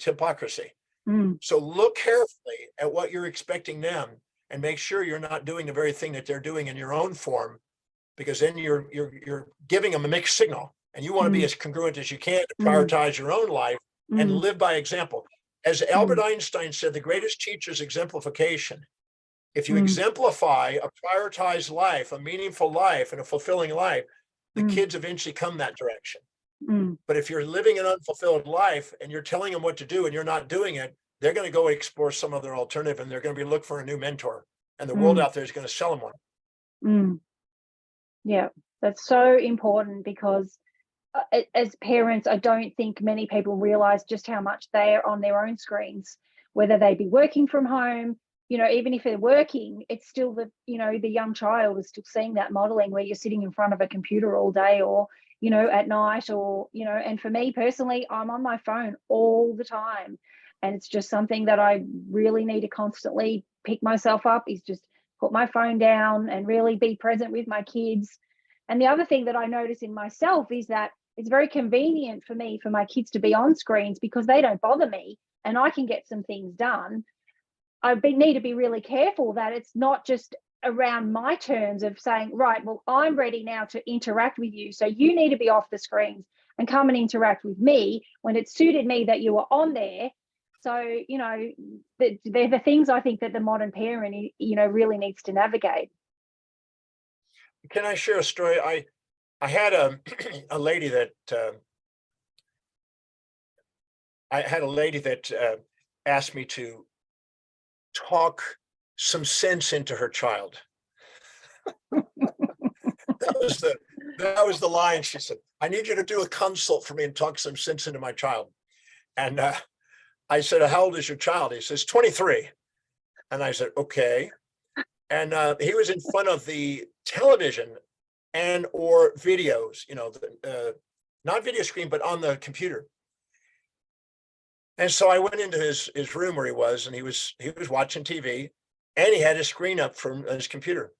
hypocrisy. So look carefully at what you're expecting them and make sure you're not doing the very thing that they're doing in your own form, because then you're giving them a mixed signal, and you want to be as congruent as you can to prioritize your own life and live by example. As Albert Einstein said, the greatest teacher is exemplification. If you exemplify a prioritized life, a meaningful life, and a fulfilling life, the kids eventually come that direction. But if you're living an unfulfilled life and you're telling them what to do and you're not doing it, they're going to go explore some other alternative, and they're going to be looking for a new mentor, and the world out there is going to sell them one. Yeah, that's so important, because as parents, I don't think many people realize just how much they're on their own screens, whether they be working from home, even if they're working, it's still the young child is still seeing that modeling where you're sitting in front of a computer all day, or, at night, or, and for me personally, I'm on my phone all the time. And it's just something that I really need to constantly pick myself up, is just put my phone down and really be present with my kids. And the other thing that I notice in myself is that it's very convenient for me, for my kids to be on screens, because they don't bother me and I can get some things done. Need to be really careful that it's not just around my terms of saying, right, well, I'm ready now to interact with you, so you need to be off the screens and come and interact with me when it suited me that you were on there. So, they're the things I think that the modern parent, really needs to navigate. Can I share a story? I had a lady that asked me to talk some sense into her child. that was the line. She said, I need you to do a consult for me and talk some sense into my child. And I said, how old is your child? He says, 23. And I said, okay. And he was in front of the television and or videos, not video screen, but on the computer. And so I went into his room where he was, and he was watching TV, and he had his screen up from his computer.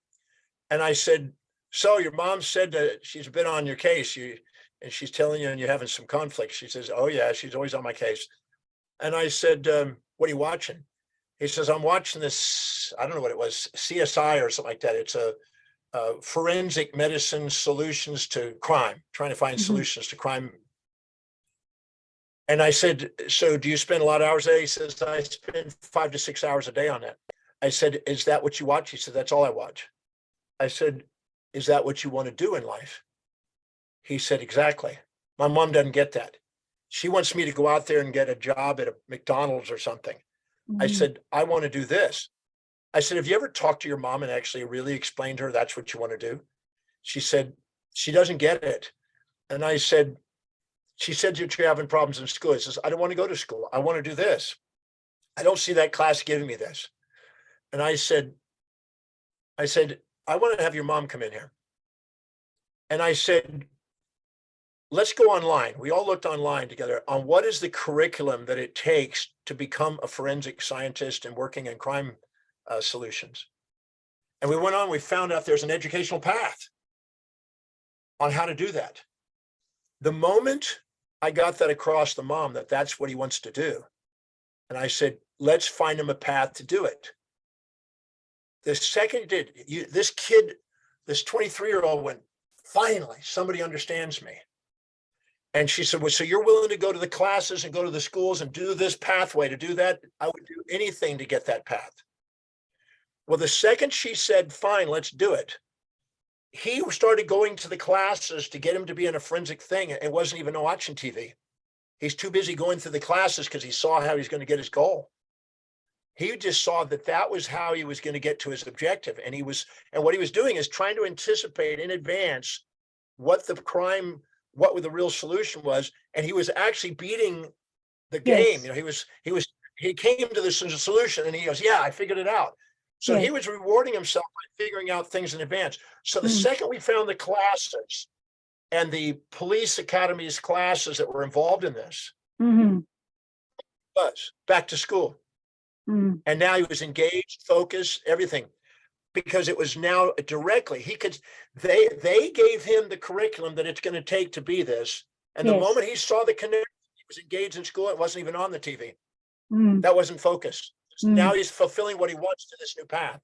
And I said, so your mom said that she's been on your case, and she's telling you and you're having some conflict. She says, oh yeah, she's always on my case. And I said, what are you watching? He says, I'm watching this, I don't know what it was, CSI or something like that. It's a forensic medicine solutions to crime, trying to find solutions to crime. And I said, so do you spend a lot of hours a day? He says, I spend 5 to 6 hours a day on that. I said, is that what you watch? He said, that's all I watch. I said, is that what you want to do in life? He said, exactly. My mom doesn't get that. She wants me to go out there and get a job at a McDonald's or something. I said, I want to do this. I said, have you ever talked to your mom and actually really explained to her that's what you want to do? She said, she doesn't get it. And I said, she said that you're having problems in school. He says, I don't want to go to school. I want to do this. I don't see that class giving me this. And I said, I want to have your mom come in here. And I said, let's go online. We all looked online together on what is the curriculum that it takes to become a forensic scientist and working in crime solutions. And we went on, we found out there's an educational path on how to do that. The moment I got that across the mom that that's what he wants to do, and I said, let's find him a path to do it. The second this kid, this 23-year-old went, finally, somebody understands me. And she said, well, so you're willing to go to the classes and go to the schools and do this pathway to do that? I would do anything to get that path. Well, the second she said, fine, let's do it, he started going to the classes to get him to be in a forensic thing. It wasn't even watching TV. He's too busy going through the classes because he saw how he's going to get his goal. He just saw that that was how he was going to get to his objective. And what he was doing is trying to anticipate in advance what the the real solution was. And he was actually beating the game. Yes. He came to this solution and he goes, yeah, I figured it out. So he was rewarding himself by figuring out things in advance. So the second we found the classes and the police academies classes that were involved in this, was back to school. And now he was engaged, focused, everything, because it was now directly, they gave him the curriculum that it's going to take to be this. And the moment he saw the connection, he was engaged in school. It wasn't even on the TV. That wasn't focused. Now he's fulfilling what he wants to this new path.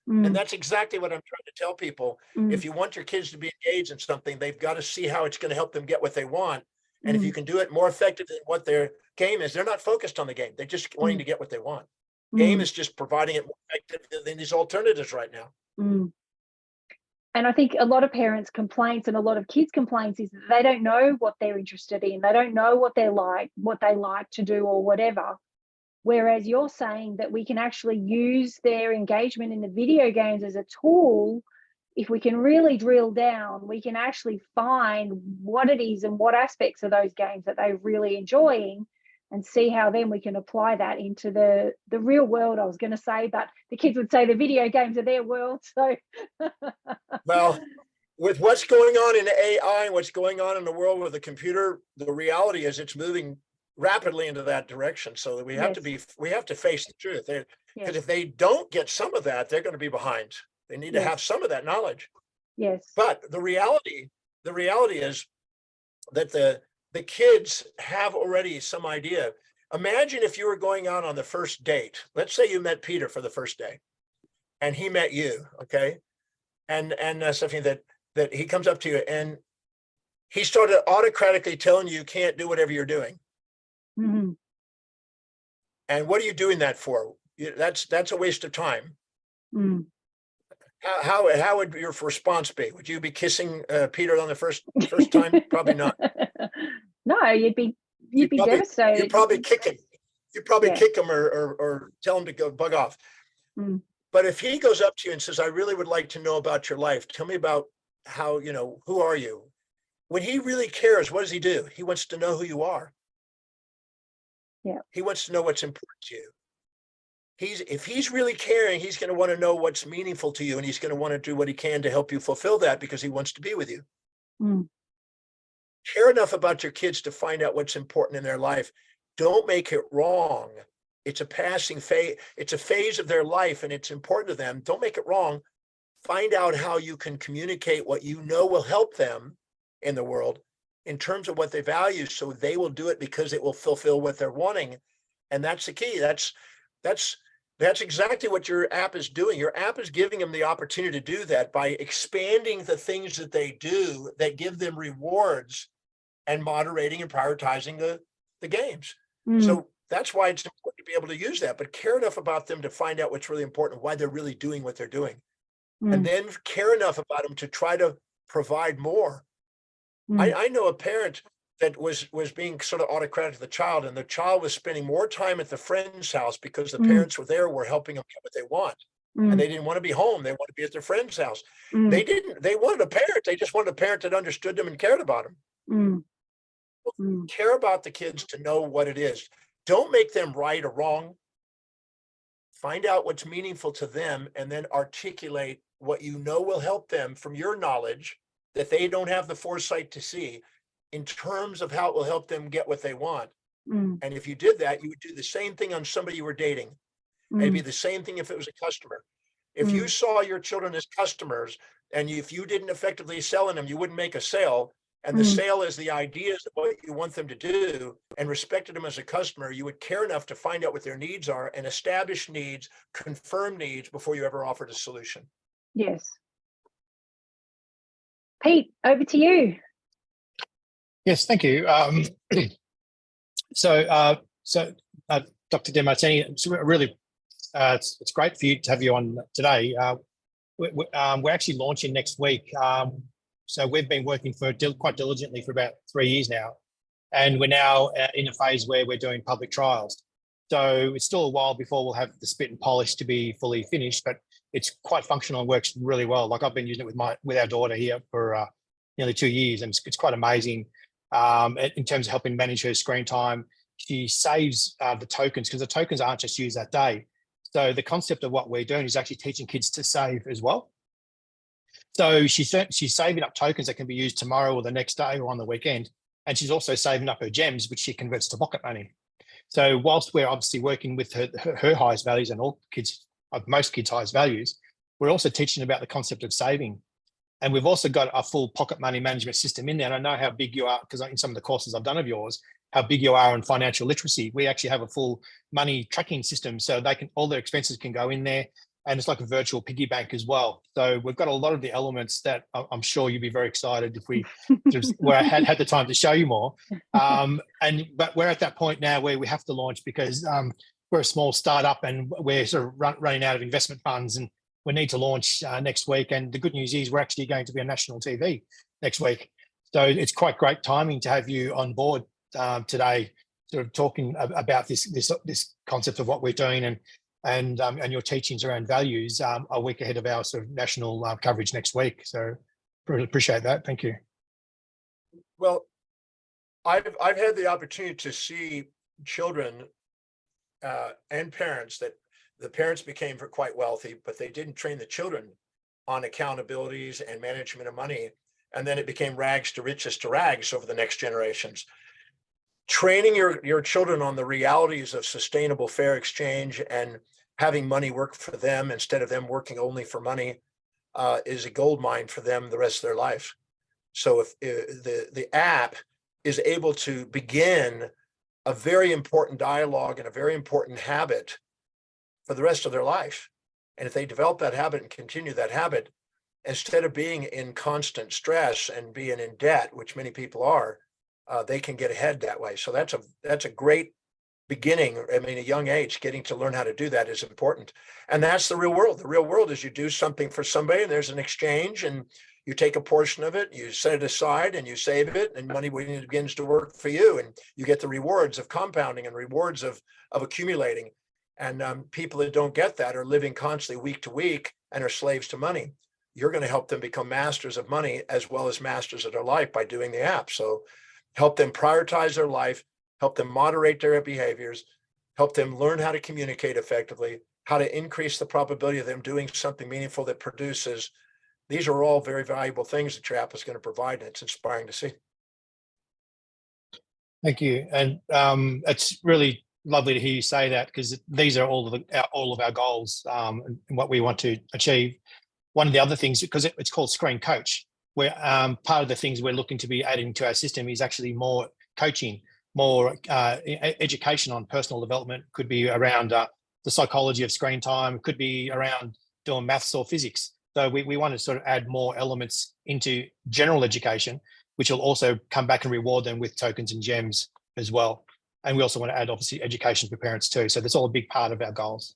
And that's exactly what I'm trying to tell people. If you want your kids to be engaged in something, they've got to see how it's going to help them get what they want. And if you can do it more effective than what their game is, they're not focused on the game. They're just wanting to get what they want. Game is just providing it more effective than these alternatives right now. And I think a lot of parents' complaints and a lot of kids' complaints is that they don't know what they're interested in. They don't know what they like to do or whatever. Whereas you're saying that we can actually use their engagement in the video games as a tool. If we can really drill down, we can actually find what it is and what aspects of those games that they're really enjoying, and see how then we can apply that into the real world, I was going to say, but the kids would say the video games are their world. So, well, with what's going on in AI and what's going on in the world with the computer, the reality is it's moving rapidly into that direction. So that we have to face the truth. Because if they don't get some of that, they're going to be behind. They need to have some of that knowledge. Yes. But the reality is that the kids have already some idea. Imagine if you were going out on the first date. Let's say you met Peter for the first day and he met you, okay? And something that he comes up to you and he started autocratically telling you can't do whatever you're doing. And what are you doing that for? That's a waste of time. How would your response be? Would you be kissing Peter on the first time? Probably not. No, you'd be devastated. You'd probably kick him. You'd probably kick him or tell him to go bug off. But if he goes up to you and says, I really would like to know about your life. Tell me about how, who are you? When he really cares, what does he do? He wants to know who you are. Yeah. He wants to know what's important to you. If he's really caring, he's going to want to know what's meaningful to you, and he's going to want to do what he can to help you fulfill that because he wants to be with you. Mm. Care enough about your kids to find out what's important in their life. Don't make it wrong. It's a passing phase. It's a phase of their life, and it's important to them. Don't make it wrong. Find out how you can communicate what you know will help them in the world in terms of what they value, so they will do it because it will fulfill what they're wanting. And that's the key. That's exactly what your app is doing. Your app is giving them the opportunity to do that by expanding the things that they do that give them rewards and moderating and prioritizing the games. So that's why it's important to be able to use that, but care enough about them to find out what's really important, why they're really doing what they're doing. And then care enough about them to try to provide more. I know a parent that was being sort of autocratic to the child, and the child was spending more time at the friend's house because the parents were helping them get what they want. And they didn't want to be home. They wanted to be at their friend's house. They wanted a parent. They just wanted a parent that understood them and cared about them. Care about the kids to know what it is. Don't make them right or wrong. Find out what's meaningful to them and then articulate what you know will help them from your knowledge that they don't have the foresight to see in terms of how it will help them get what they want. And if you did that, you would do the same thing on somebody you were dating. It'd be the same thing if it was a customer. If you saw your children as customers and if you didn't effectively sell in them, you wouldn't make a sale. And the sale is the ideas of what you want them to do, and respected them as a customer, you would care enough to find out what their needs are and establish needs, confirm needs before you ever offered a solution. Yes. Pete, over to you. Yes, thank you. So, Dr. Demartini, it's really it's great for you to have you on today. We're actually launching next week. So we've been working quite diligently for about 3 years now, and we're now in a phase where we're doing public trials. So it's still a while before we'll have the spit and polish to be fully finished, but it's quite functional and works really well. Like I've been using it with our daughter here for nearly 2 years, and it's quite amazing in terms of helping manage her screen time. She saves the tokens because the tokens aren't just used that day. So the concept of what we're doing is actually teaching kids to save as well. So she's saving up tokens that can be used tomorrow or the next day or on the weekend. And she's also saving up her gems, which she converts to pocket money. So whilst we're obviously working with her highest values and most kids' highest values, we're also teaching about the concept of saving. And we've also got a full pocket money management system in there. And I know how big you are, because in some of the courses I've done of yours, how big you are in financial literacy. We actually have a full money tracking system, so all their expenses can go in there. And it's like a virtual piggy bank as well. So we've got a lot of the elements that I'm sure you'd be very excited if we had the time to show you more. But we're at that point now where we have to launch because we're a small startup and we're sort of running out of investment funds, and we need to launch next week. And the good news is we're actually going to be on national TV next week. So it's quite great timing to have you on board today, sort of talking about this concept of what we're doing and your teachings around values a week ahead of our sort of national coverage next week. So really appreciate that. Thank you. Well, I've had the opportunity to see children and parents that the parents became quite wealthy, but they didn't train the children on accountabilities and management of money. And then it became rags to riches to rags over the next generations. Training your children on the realities of sustainable fair exchange and having money work for them instead of them working only for money is a gold mine for them the rest of their life. So if the app is able to begin a very important dialogue and a very important habit for the rest of their life, and if they develop that habit and continue that habit, instead of being in constant stress and being in debt, which many people are, they can get ahead that way. So that's a great beginning. I mean, a young age, getting to learn how to do that is important. And that's the real world. The real world is you do something for somebody and there's an exchange and you take a portion of it, you set it aside and you save it, and money begins to work for you. And you get the rewards of compounding and rewards of accumulating. And people that don't get that are living constantly week to week and are slaves to money. you're going to help them become masters of money as well as masters of their life by doing the app. So help them prioritize their life, help them moderate their behaviors, help them learn how to communicate effectively, how to increase the probability of them doing something meaningful that produces. These are all very valuable things that your app is going to provide, and it's inspiring to see. Thank you. And it's really lovely to hear you say that, because these are all of our goals and what we want to achieve. One of the other things, because it's called ScreenCoach, where part of the things we're looking to be adding to our system is actually more coaching, more education on personal development. Could be around the psychology of screen time, could be around doing maths or physics. So we want to sort of add more elements into general education, which will also come back and reward them with tokens and gems as well. And we also want to add, obviously, education for parents too. So that's all a big part of our goals.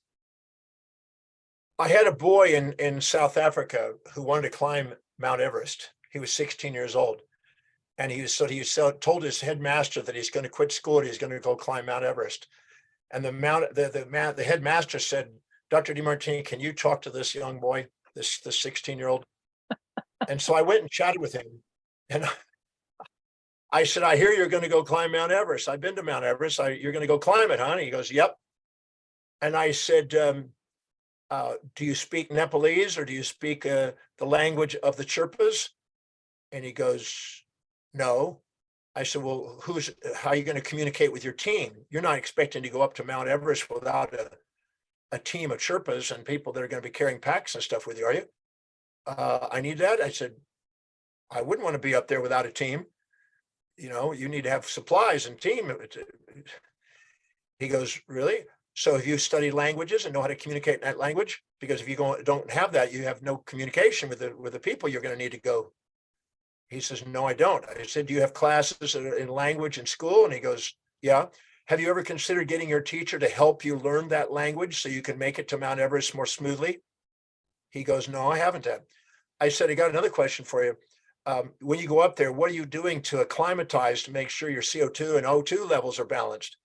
I had a boy in South Africa who wanted to climb Mount Everest. He was 16 years old. And he told his headmaster that he's going to quit school and he's going to go climb Mount Everest. And the headmaster said, "Dr. Demartini, can you talk to this young boy, this 16-year-old?" And so I went and chatted with him. And I said, "I hear you're going to go climb Mount Everest. I've been to Mount Everest. You're going to go climb it, huh?" And he goes, "Yep." And I said, "Do you speak Nepalese or do you speak the language of the Sherpas?" And he goes, "No." I said, "Well, how are you going to communicate with your team? You're not expecting to go up to Mount Everest without a team of Sherpas and people that are going to be carrying packs and stuff with you, are you?" "I need that." I said, "I wouldn't want to be up there without a team. You know, you need to have supplies and team." He goes, "Really? So have you studied languages and know how to communicate in that language? Because if you don't have that, you have no communication with the people you're going to need to go." He says, "No, I don't." I said, "Do you have classes in language in school?" And he goes, "Yeah." "Have you ever considered getting your teacher to help you learn that language so you can make it to Mount Everest more smoothly?" He goes, "No, I haven't yet." I said, "I got another question for you. When you go up there, what are you doing to acclimatize to make sure your CO2 and O2 levels are balanced?"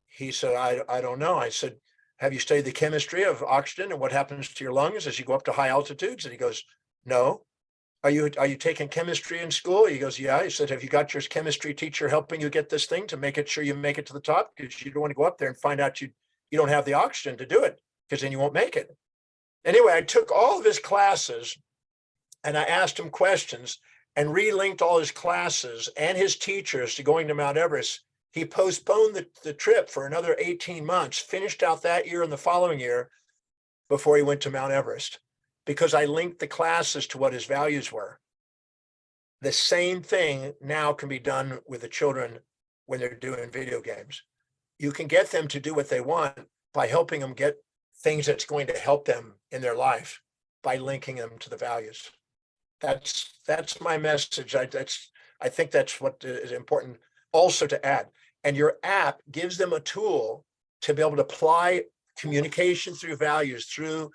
He said, I don't know." I said, "Have you studied the chemistry of oxygen and what happens to your lungs as you go up to high altitudes?" And he goes, "No." Are you taking chemistry in school?" He goes, "Yeah." I said, "Have you got your chemistry teacher helping you get this thing to make it sure you make it to the top? Because you don't want to go up there and find out you don't have the oxygen to do it, because then you won't make it." Anyway, I took all of his classes and I asked him questions and relinked all his classes and his teachers to going to Mount Everest. He postponed the trip for another 18 months, finished out that year and the following year before he went to Mount Everest, because I linked the classes to what his values were. The same thing now can be done with the children when they're doing video games. You can get them to do what they want by helping them get things that's going to help them in their life by linking them to the values. That's my message. I think that's what is important also to add. And your app gives them a tool to be able to apply communication through values through,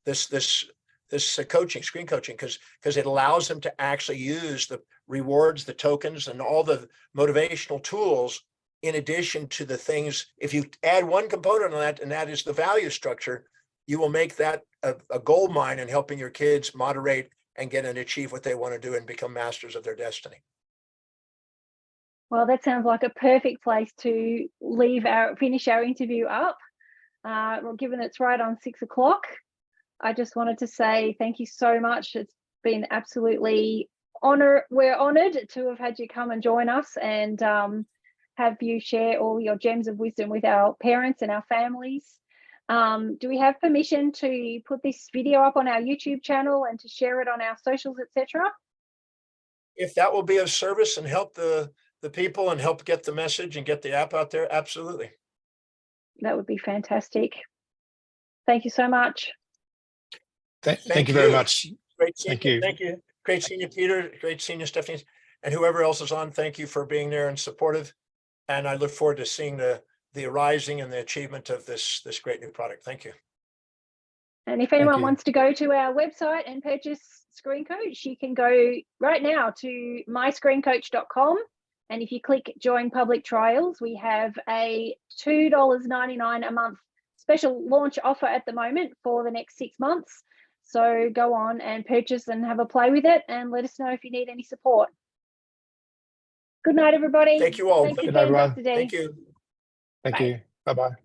this coaching, screen coaching, because it allows them to actually use the rewards, the tokens, and all the motivational tools in addition to the things. If you add one component on that, and that is the value structure, you will make that a gold mine in helping your kids moderate and get and achieve what they want to do and become masters of their destiny. Well, that sounds like a perfect place to finish our interview up. Well, given it's right on 6 o'clock, I just wanted to say thank you so much. It's been absolutely we're honored to have had you come and join us and have you share all your gems of wisdom with our parents and our families. Do we have permission to put this video up on our YouTube channel and to share it on our socials, etc.? If that will be of service and help the people and help get the message and get the app out there, absolutely. That would be fantastic. Thank you so much. Thank you very much. Great seeing you. Thank you. Great seeing you, Peter. Great seeing you, Stephanie. And whoever else is on, thank you for being there and supportive. And I look forward to seeing the arising and the achievement of this great new product. Thank you. And if anyone wants to go to our website and purchase ScreenCoach, you can go right now to myscreencoach.com. And if you click join public trials, we have a $2.99 a month special launch offer at the moment for the next 6 months. So go on and purchase and have a play with it, and let us know if you need any support. Good night, everybody. Thank you all. Thanks Good again, night, everyone. Dr. D. Thank you. Thank Bye. you. Bye-bye.